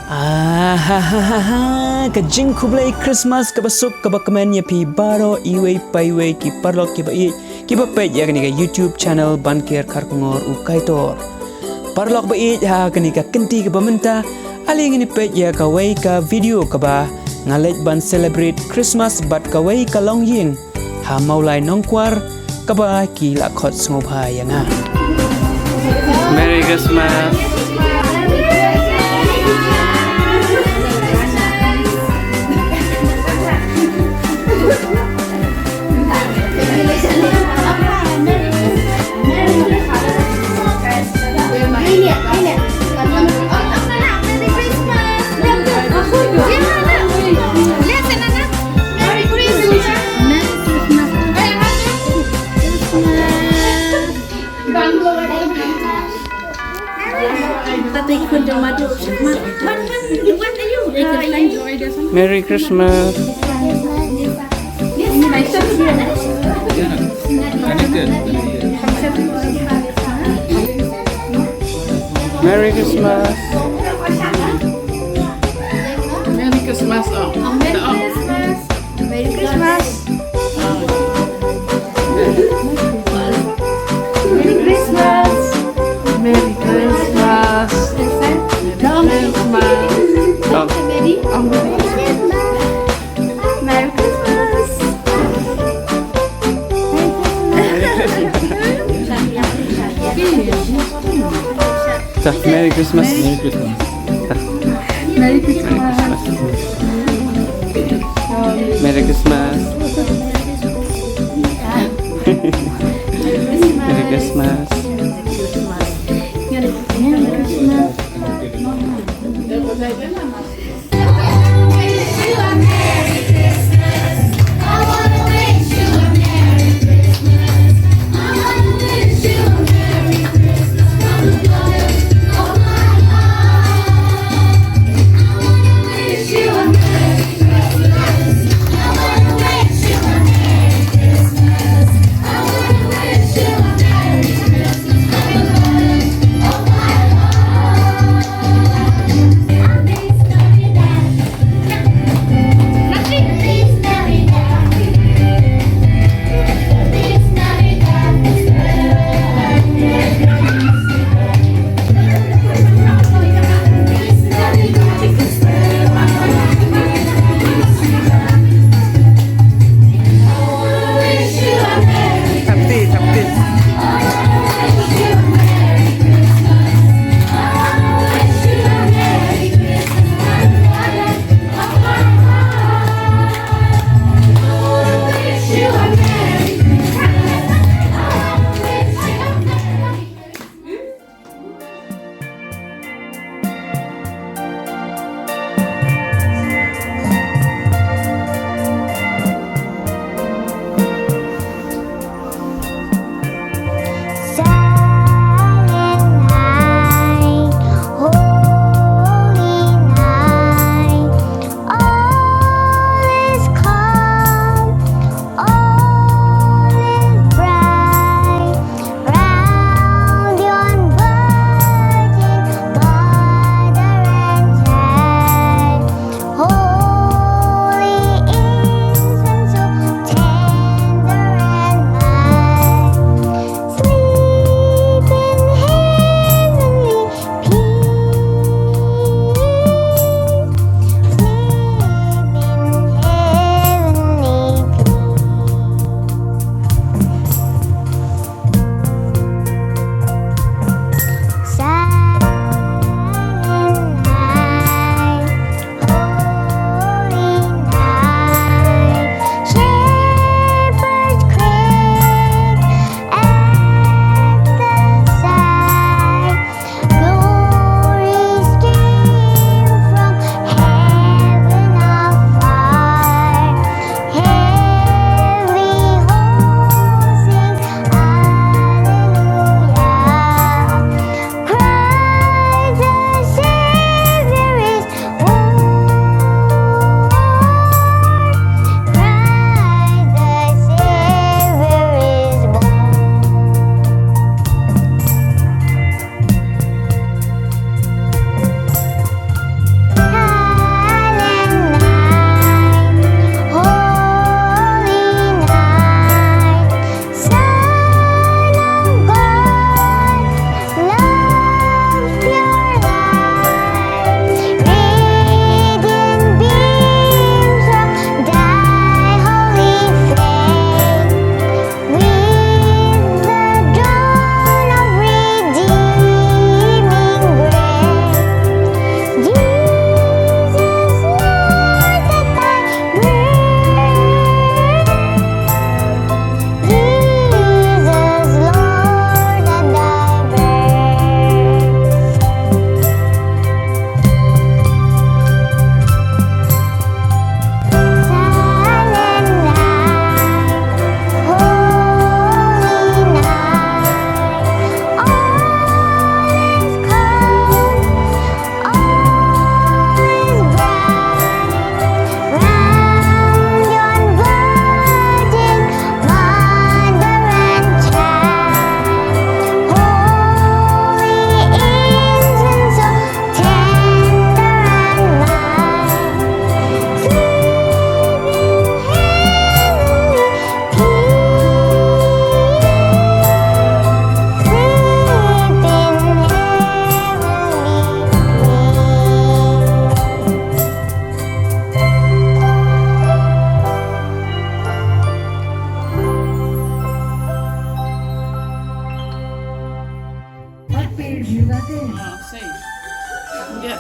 Ka jing kublai Christmas ka basuk ka bakmen ya pi baro iwe paiwe ki parlok ki bai ki ba page ya kani ka YouTube channel Bankir Kharkongor u kaitor parlok bai ha kani ka kenti ka bamenta ali ngini page ya ka wai ka video ka ba ngalet ban celebrate Christmas bat ka wai ka long ying ha Mawlai NONGKWAR ka ba ki la khot ngop ha ya nga Merry Christmas. Merry Christmas. Merry Christmas. Merry Christmas. Oh. Merry Christmas. Merry Christmas. Merry Christmas. Merry Christmas. Dong. Merry Christmas. Merry Christmas. Merry Christmas. Merry Christmas. Merry Christmas.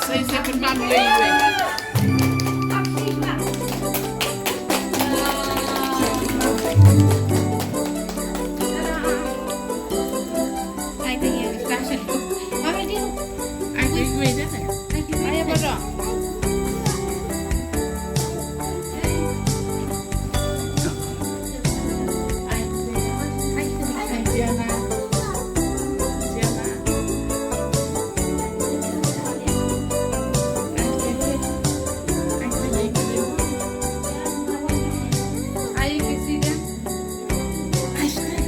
Say second mom leaving. Ai tự nhiên là fashion. Có cái đi không? Anh đi quê thế này. Ai bắt đầu? Anh Gianna. Gianna. Anh phải đi cái gì? Ai cái gì đấy? Anh say.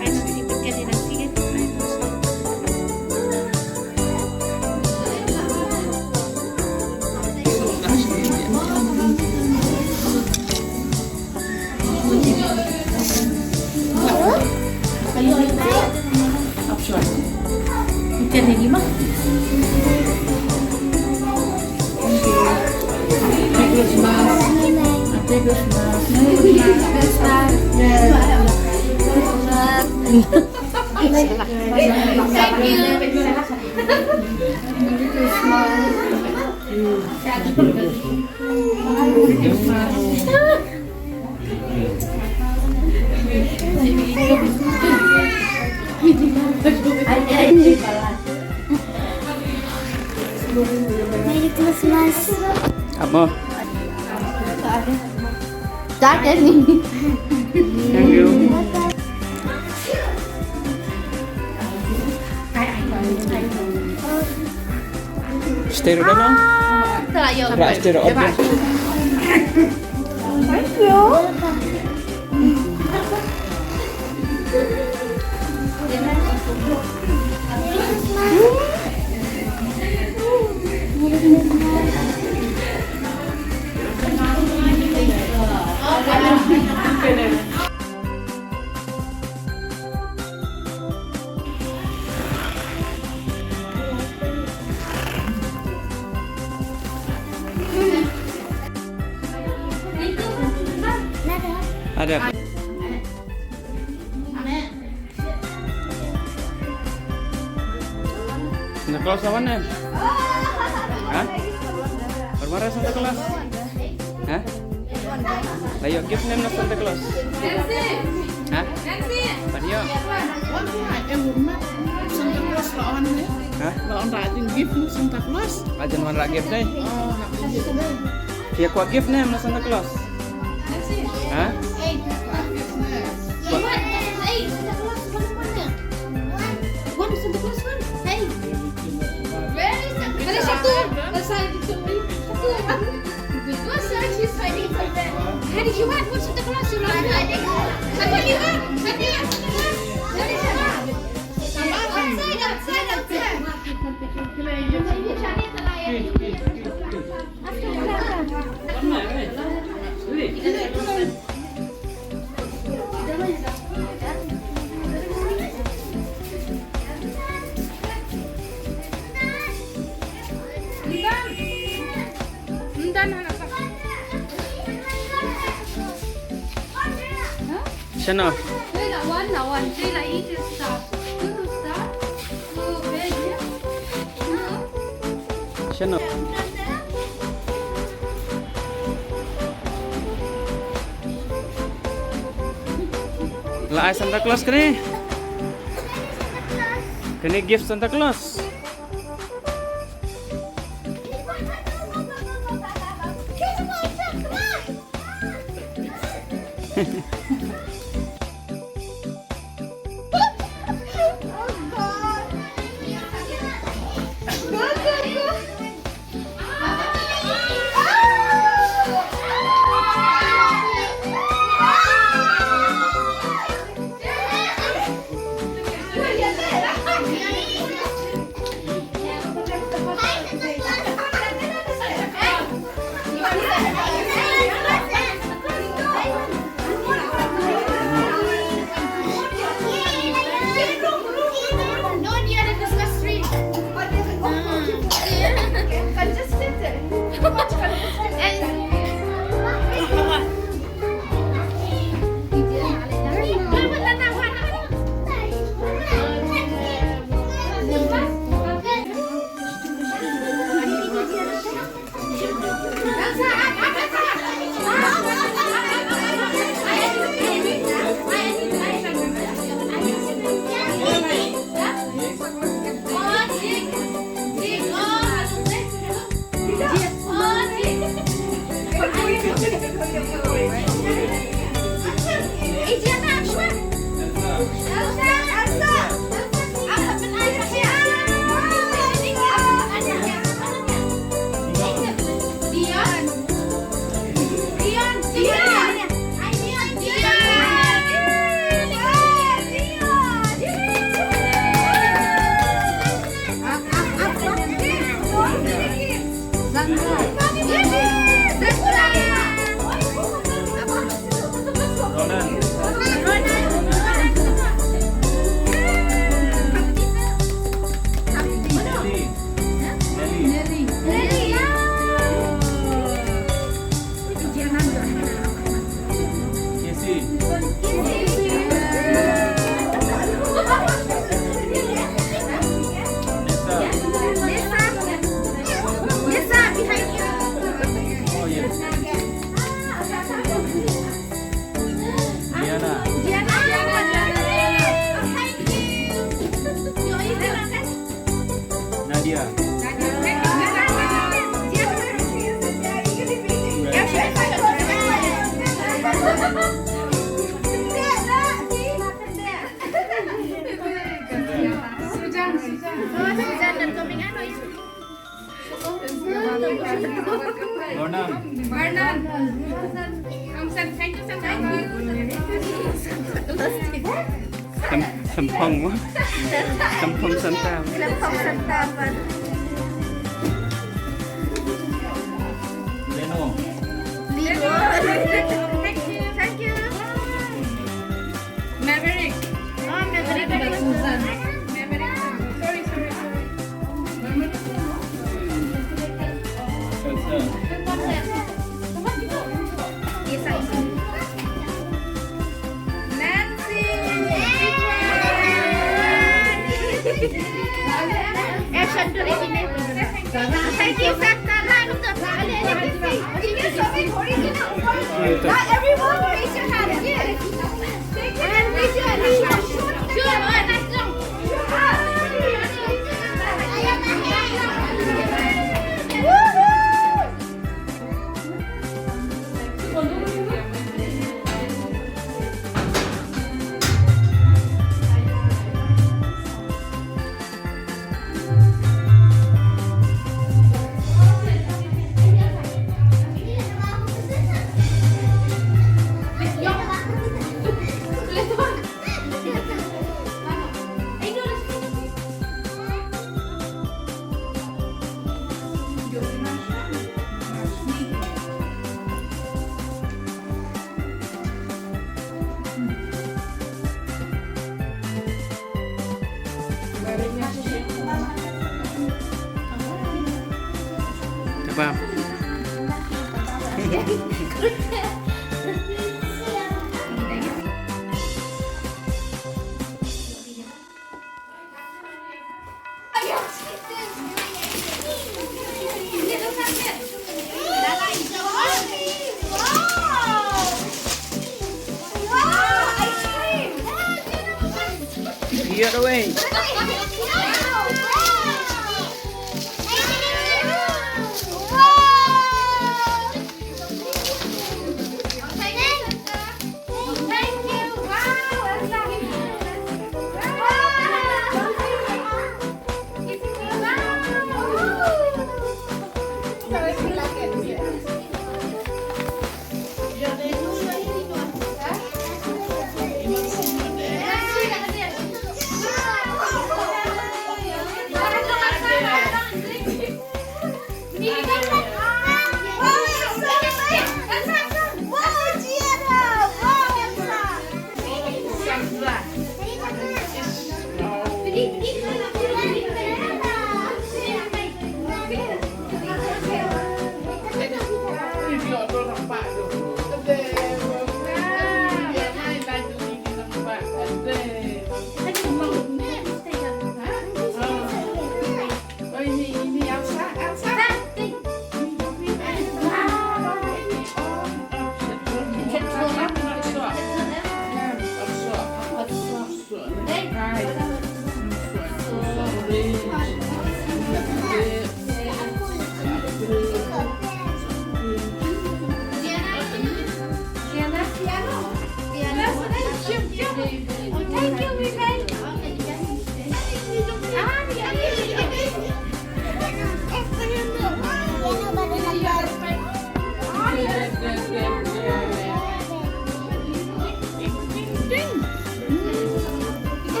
Ai nói gì tất cả đi làm gì hết? Ikan ini mah? Merry Christmas. Apa? Tak ada ni. Thank you. Stay rồi đó. Right, stay rồi. Thank you. Ada. Santa Claus lawan nih? Hah? Bermarah Santa Claus? Hah? Ayo gift name Santa Claus. Hah? Padio. Em muốn mắt Santa Claus là on đấy. Hah? Là on ra những gift của Santa Claus. Ajan mana gift deh? Học cái gì đây? Dia kuat gift name Santa Claus. Hah? Sana. Đây là one, đây là ít stuff. Good stuff. Oh, baby. Sana. Lah ai Santa Claus kene? Kene gift Santa Claus. Sempong santam. Thank you. Maverick. Oh, Maverick. Maverick. Sorry. Thank you, Not everyone raise your hand again. And raise your hand. Apa? Here away.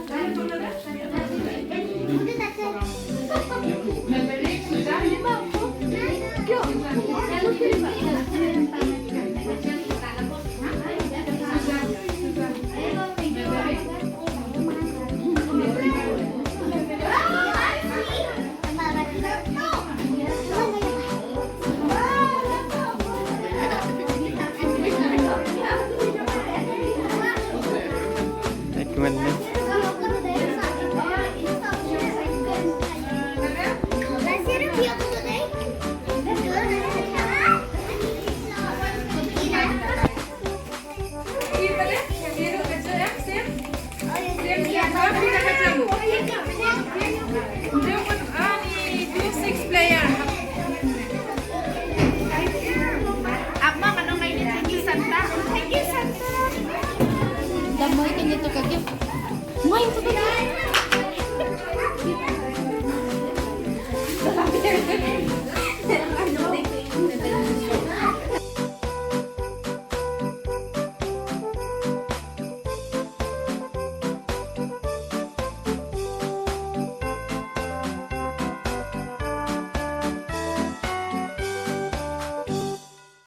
Thank you.